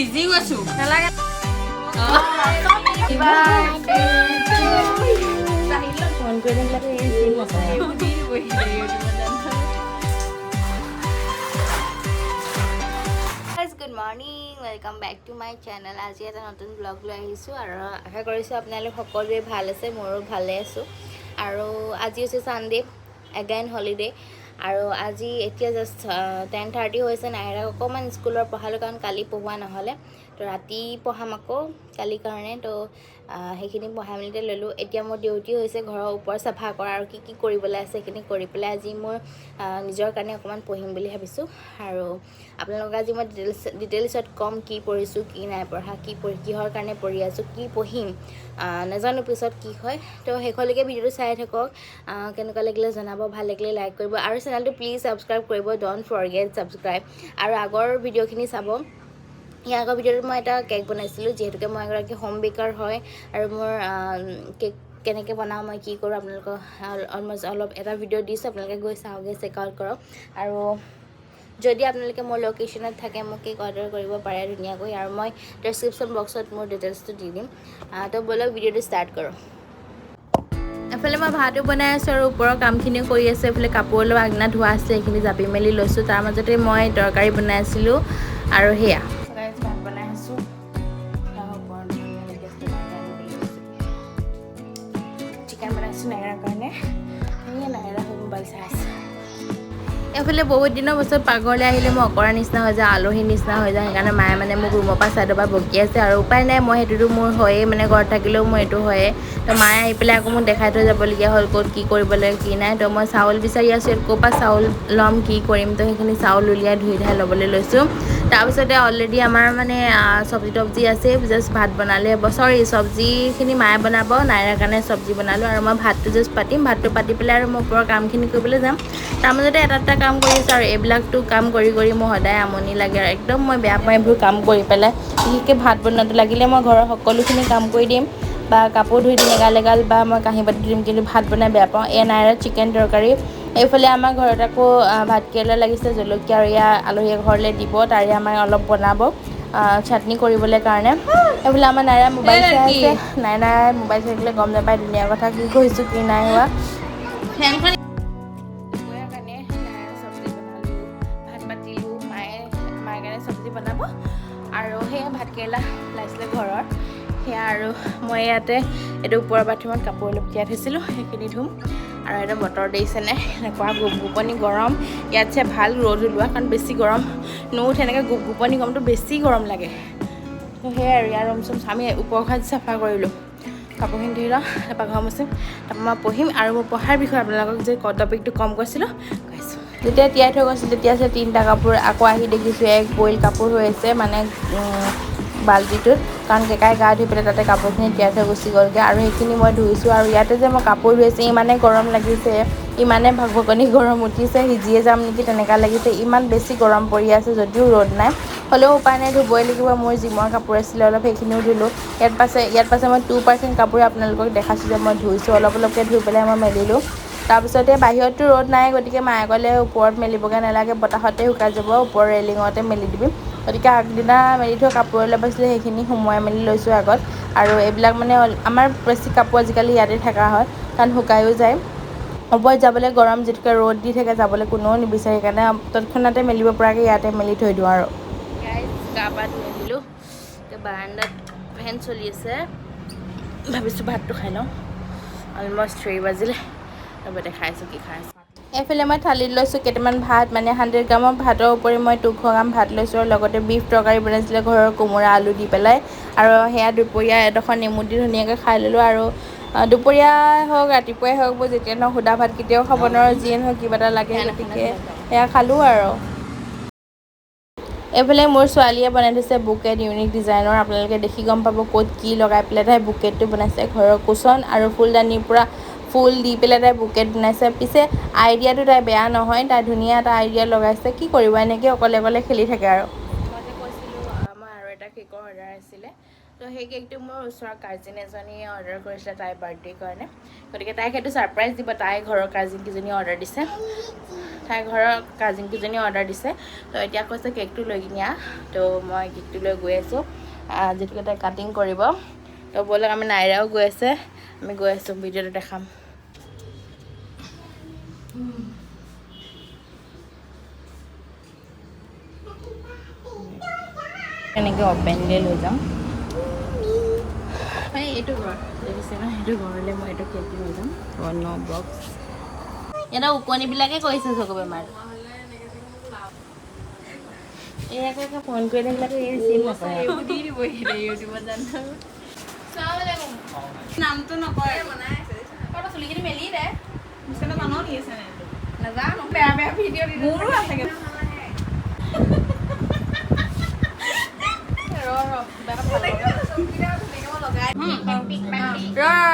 ভিজি গৈছো নালাগে ফোন কৰি থাকিলে এই চিন নকৰে good morning welcome back to my channel আজি এটা নতুন ব্লগ লৈ আহিছোঁ আৰু আশা কৰিছোঁ আপোনালোক সকলোৱে ভাল আছে মোৰো ভালে আছোঁ আৰু আজি হৈছে ছানডে এগেইন হলিডে আৰু আজি এতিয়া জাষ্ট 10:30 হৈছে নাইৰাক অকণমান স্কুলৰ পঢ়ালোঁ কাৰণ কালি পঢ়োৱা নহ'লে তো ৰাতি পঢ়াম আকৌ কালিৰ কাৰণে তো সেইখিনি পঢ়াই মেলিতে ল'লোঁ এতিয়া মোৰ ডিউটি হৈছে ঘৰৰ ওপৰ চাফা কৰা আৰু কি কি কৰিবলৈ আছে সেইখিনি কৰি পেলাই আজি মোৰ নিজৰ কাৰণে অকণমান পঢ়িম বুলি ভাবিছোঁ আৰু আপোনালোকক আজি মই ডিটেইলছত ক'ম কি পঢ়িছোঁ কি নাই পঢ়া কি কিহৰ কাৰণে পঢ়ি আছোঁ কি পঢ়িম নাজানো পিছত কি হয় তো শেষলৈকে ভিডিঅ'টো চাই থাকক কেনেকুৱা লাগিলে জনাব ভাল লাগিলে লাইক কৰিব আৰু চেনেলটো প্লিজ ছাবস্ক্ৰাইব কৰিব ডণ্ট ফৰগেট ছাবস্ক্ৰাইব আৰু আগৰ ভিডিঅ'খিনি চাব ইয়াৰ আগৰ ভিডিঅ'টোত মই এটা কেক বনাইছিলোঁ যিহেতুকে মই এগৰাকী হোম বেকাৰ হয় আৰু মোৰ কেক কেনেকৈ বনাওঁ মই কি কৰোঁ আপোনালোকক অলমষ্ট অলপ এটা ভিডিঅ' দিছোঁ আপোনালোকে গৈ চাওঁগৈ চেক আউট কৰক আৰু যদি আপোনালোকে মোৰ লোকেশ্যনত থাকে মোক কেক অৰ্ডাৰ কৰিব পাৰে ধুনীয়াকৈ আৰু মই ডেছক্ৰিপশ্যন বক্সত মোৰ ডিটেইলছটো দি দিম তো ব'লক ভিডিঅ'টো ষ্টাৰ্ট কৰোঁ এফালে মই ভাতো বনাই আছোঁ আৰু ওপৰৰ কামখিনিও কৰি আছোঁ এইফালে কাপোৰ অলপ আগদিনা ধোৱা আছিলে সেইখিনি জাপি মেলি লৈছোঁ তাৰ মাজতে মই তৰকাৰী বনাই আছিলোঁ আৰু সেয়া ভাত বনাই আছোঁ চিকেন বনাইছোঁ নাইৰাৰ কাৰণে নাইৰা হৈ মোবাইল চাই আছে এইফালে বহুত দিনৰ পাছত পাকঘৰলৈ আহিলে মই অকৰা নিচিনা হৈ যায় আলহীৰ নিচিনা হৈ যায় সেইকাৰণে মায়ে মানে মোক ৰুমৰ পৰা ছাইডৰ পৰা বকি আছে আৰু উপায় নাই মই সেইটোতো মোৰ হয়েই মানে ঘৰত থাকিলেও মোৰ এইটো হয়েই তো মায়ে আহি পেলাই আকৌ মোক দেখাই থৈ যাবলগীয়া হ'ল ক'ত কি কৰিব লাগে কি নাই তো মই চাউল বিচাৰি আছোঁ ক'ৰ পৰা চাউল ল'ম কি কৰিম তো সেইখিনি চাউল উলিয়াই ধুই ধাই ল'বলৈ লৈছোঁ তাৰপিছতে অলৰেডি আমাৰ মানে চব্জি তব্জি আছে জাষ্ট ভাত বনালে হ'ব চৰি চব্জিখিনি মায়ে বনাব নাইৰাৰ কাৰণে চব্জি বনালোঁ আৰু মই ভাতটো জাষ্ট পাতিম ভাতটো পাতি পেলাই আৰু মই ওপৰৰ কামখিনি কৰিবলৈ যাম তাৰ মাজতে এটা কাম কৰি আছোঁ আৰু এইবিলাকতো কাম কৰি মোৰ সদায় আমনি লাগে আৰু একদম মই বেয়া পাওঁ এইবোৰ কাম কৰি পেলাই বিশেষকৈ ভাত বনোৱাটো লাগিলে মই ঘৰৰ সকলোখিনি কাম কৰি দিম বা কাপোৰ ধুই দিম এগাল বা মই কাঁহী বাতি দিম কিন্তু ভাত বনাই বেয়া পাওঁ এয়া নাইৰা চিকেন তৰকাৰী এইফালে আমাৰ ঘৰত আকৌ ভাতকেৰেলা লাগিছে জলকীয়া আৰু এয়া আলহী ঘৰলৈ দিব তাৰে আমাৰ অলপ বনাব চাটনি কৰিবলৈ কাৰণে এইফালে আমাৰ নাইৰাই মোবাইল চাই আছে নাইৰাই মোবাইল চাই থাকিলে গম নাপায় ধুনীয়া কথা কি কৈছোঁ কি নাই হোৱা ফেনখন চব্জি বনাব আৰু সেয়া ভাতকেৰেলা ওলাইছিলে ঘৰৰ সেয়া আৰু মই ইয়াতে এইটো ওপৰৰ বাথৰুমত কাপোৰ অলপ তিয়াই থৈছিলোঁ সেইখিনি ধুম আৰু এটা বতৰ দেখিছেনে এনেকুৱা গোপগোপনি গৰম ইয়াতছে ভাল ৰ'দ ওলোৱা কাৰণ বেছি গৰম নুঠে এনেকৈ গোপগোপনি গৰমটো বেছি গৰম লাগে তো সেয়াই আৰু ইয়াৰ ৰুম চুম আমি ওপৰ ঘৰত চাফা কৰিলোঁ কাপোৰখিনি ধুই লওঁ তাৰপৰা ঘৰ মুচিম তাৰপৰা মই পঢ়িম আৰু মই পঢ়াৰ বিষয়ে আপোনালোকক যে টপিকটো কম কৈছিলোঁ কৈছোঁ যেতিয়া তিয়াই থৈ গৈছিলোঁ তেতিয়া আছে 3টা কাপোৰ আকৌ আহি দেখিছোঁ এক বইল কাপোৰ হৈ আছে মানে বাল্টিটোত কাৰণ কেকাই গা ধুই পেলাই তাতে কাপোৰখিনি তিয়াই থৈ গুচি গ'লগৈ আৰু সেইখিনি মই ধুইছোঁ আৰু ইয়াতে যে মই কাপোৰ ধুইছোঁ ইমানেই গৰম লাগিছে ইমানে ভগভগনি গৰম উঠিছে সিজিয়ে যাম নেকি তেনেকুৱা লাগিছে ইমান বেছি গৰম পৰি আছে যদিও ৰ'দ নাই হ'লেও উপায় নাই ধুবই লাগিব মোৰ জিমৰ কাপোৰ আছিলে অলপ সেইখিনিও ধুলোঁ ইয়াত পাছে মই 2% কাপোৰ আপোনালোকক দেখাইছোঁ যে মই ধুইছোঁ অলপকৈ ধুই পেলাই মই মেলিলোঁ তাৰপিছতে বাহিৰততো ৰ'দ নাই গতিকে মায়ে ক'লে ওপৰত মেলিবগৈ নালাগে বতাহতে শুকাই যাব ওপৰৰ ৰেলিঙতে মেলি দিবি গতিকে আগদিনা মেলি থোৱা কাপোৰ অলপ আছিলে সেইখিনি সুমুৱাই মেলি লৈছোঁ আগত আৰু এইবিলাক মানে আমাৰ বেছি কাপোৰ আজিকালি ইয়াতে থকা হয় কাৰণ শুকায়ো যায় ওপৰত যাবলৈ গৰম যিটোকে ৰ'দ দি থাকে যাবলৈ কোনেও নিবিচাৰে সেইকাৰণে তৎক্ষণাতে মেলিব পৰাকৈ ইয়াতে মেলি থৈ দিওঁ আৰু গা পা ধুই আহিলোঁ বাৰান্দাত ফেন চলি আছে ভাবিছোঁ ভাতটো খাই লওঁ অলমষ্ট 3 বাজিলে তাৰপৰা দেখাইছোঁ কি খাই আছোঁ এইফালে মই থালিত লৈছোঁ কেইটামান ভাত মানে 100 গ্ৰামৰ ভাতৰ উপৰি মই 200 গ্ৰাম ভাত লৈছোঁ আৰু লগতে বিফ তৰকাৰী বনাইছিলে ঘৰৰ কোমোৰা আলু দি পেলাই আৰু সেয়া দুপৰীয়া এডোখৰ নেমু দি ধুনীয়াকৈ খাই ল'লোঁ আৰু দুপৰীয়াই হওক ৰাতিপুৱাই হওক মই যেতিয়া নহওক সুদা ভাত কেতিয়াও খাব নোৱাৰোঁ যিয়ে নহওক কিবা এটা লাগে গতিকে সেয়া খালোঁ আৰু এইফালে মোৰ ছোৱালীয়ে বনাই থৈছে বুকেট ইউনিক ডিজাইনৰ আপোনালোকে দেখি গম পাব ক'ত কি লগাই পেলাই তাই বুকেটটো বনাইছে ঘৰৰ কুচন আৰু ফুলদানিৰ পৰা ফুল দি পেলাই তাই বুকেট বনাইছে পিছে আইডিয়াটো তাই বেয়া নহয় তাই ধুনীয়া এটা আইডিয়া লগাইছে কি কৰিব এনেকৈ অকলে খেলি থাকে আৰু মই যে কৈছিলোঁ মই আৰু এটা কেকৰ অৰ্ডাৰ আছিলে তো সেই কেকটো মোৰ ওচৰৰ কাজিন এজনীয়ে অৰ্ডাৰ কৰিছিলে তাইৰ বাৰ্থডেৰ কাৰণে গতিকে তাইক সেইটো ছাৰপ্ৰাইজ দিব তাই ঘৰৰ কাজিনকেইজনীয়ে অৰ্ডাৰ দিছে তো এতিয়া কৈছে কেকটো লৈ কিনি তো মই কেকটো লৈ গৈ আছোঁ যিটোকে তাই কাটিং কৰিব তো ব'লক আমি নাইৰাও গৈ আছে আমি গৈ আছোঁ ভিডিঅ'টো দেখাম এনেকৈ অপেনলি লৈ যাম এইটো ঘৰ দেখিছে ন সেইটো ঘৰলৈ মই এইটো কেক লৈ যাম অন্য বক্স এটা ওকণিবিলাকে কৰিছে চকু বেমাৰ এয়াকে ফোন কৰি থাকিলে এই চিন নকৰে দি দিব ইউটিউবত জানো নামটো নকয় বনাই আছে তই চুলিখিনি মেলি দে মুখতে জানো নি আছে নে নাজানো বেয়া বেয়া ভিডিঅ' দি মোৰো আছে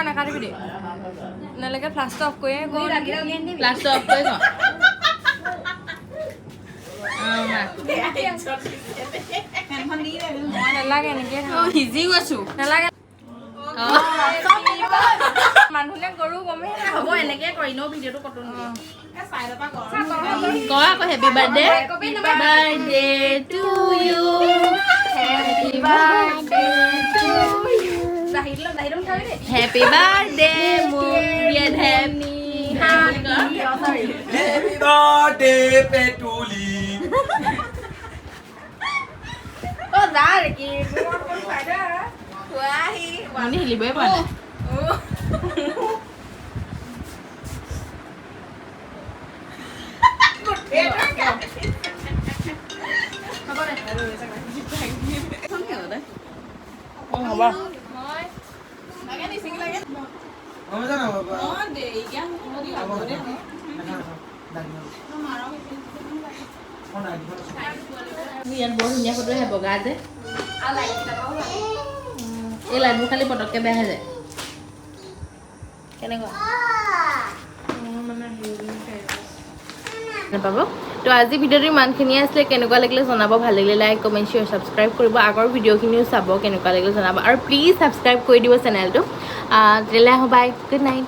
নাকাটিবি দেই নালাগে ফ্লাছটো অফ কৰি ফ্লাছটো অফ কৰি নালাগে এনেকৈ সিজি গৈছোঁ নালাগে মানুহে গৰু গমেই হ'ব এনেকৈ কৰি ন ভিডিঅ'টো কটো কয় আকৌ happy birthday birthday to you happy birthday to you Happy birthday, Mudoijan Tini. Happy birthday, petrol. Oh, dar ki. Wahi. Ini hilibai mana? Oh, apa? Yan বৰ ধুনীয়া ফটো আহে বগা যে এই লাইটবোৰ খালি পটককৈ বেয়া হৈ যায় কেনেকুৱা নাপাব তো আজি ভিডিঅ'টো ইমানখিনিয়ে আছিলে কেনেকুৱা লাগিলে জনাব ভাল লাগিলে লাইক কমেণ্ট শ্বেয়াৰ ছাবস্ক্ৰাইব কৰিব আগৰ ভিডিঅ'খিনিও চাব কেনেকুৱা লাগিলে জনাব আৰু প্লিজ ছাবস্ক্ৰাইব কৰি দিব চেনেলটো তেতিয়াহ'লে বাই গুড নাইট